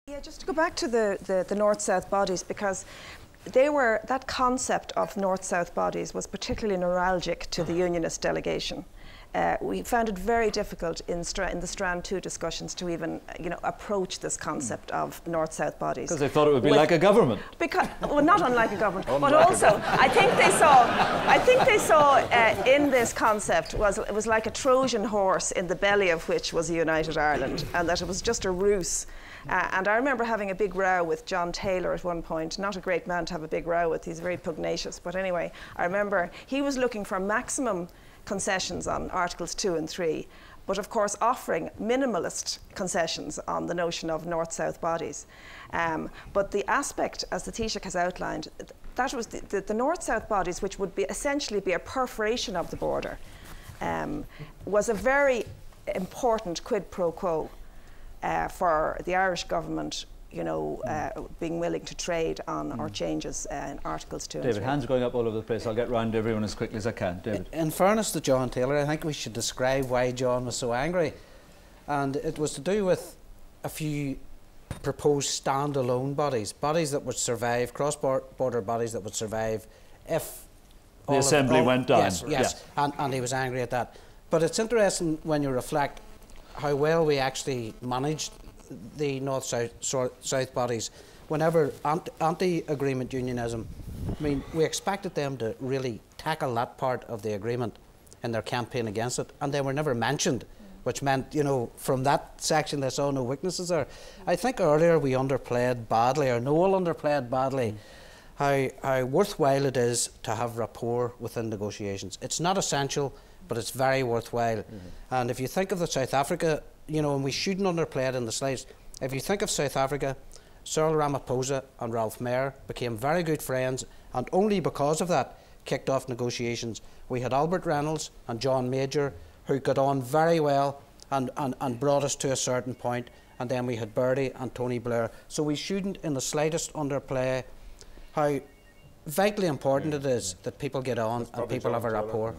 Yeah, just to go back to the North-South bodies, because that concept of North-South bodies was particularly neuralgic to the Unionist delegation. We found it very difficult in the Strand 2 discussions to even, approach this concept of North-South bodies. Because they thought it would be like a government. Well, not unlike a government, but also I think they saw in this concept it was like a Trojan horse in the belly of which was a united Ireland, and that it was just a ruse. And I remember having a big row with John Taylor at one point. Not a great man to have a big row with. He's very pugnacious. But anyway, I remember he was looking for maximum concessions on Articles 2 and 3, but of course offering minimalist concessions on the notion of North-South bodies. But the aspect, as the Taoiseach has outlined, that was the North-South bodies, which would essentially be a perforation of the border, was a very important quid pro quo for the Irish government, being willing to trade on or changes in Articles 2 and 3. David, hands are going up all over the place. I'll get round to everyone as quickly as I can. David. In fairness to John Taylor, I think we should describe why John was so angry. And it was to do with a few proposed standalone bodies that would survive, cross-border bodies that would survive if the Assembly went down. Yes. And he was angry at that. But it's interesting when you reflect how well we actually managed the North-South bodies. Whenever anti-agreement unionism, I mean, we expected them to really tackle that part of the agreement in their campaign against it, and they were never mentioned, which meant, from that section they saw no weaknesses there. I think earlier we underplayed badly, or Noel underplayed badly, how worthwhile it is to have rapport within negotiations. It's not essential, but it's very worthwhile. And if you think of the South Africa, and we shouldn't underplay it in the slides, if you think of South Africa, Cyril Ramaphosa and Ralph Mayer became very good friends, and only because of that kicked off negotiations. We had Albert Reynolds and John Major, who got on very well and brought us to a certain point, and then we had Bertie and Tony Blair. So we shouldn't in the slightest underplay how vitally important it is that people get on and people have a rapport.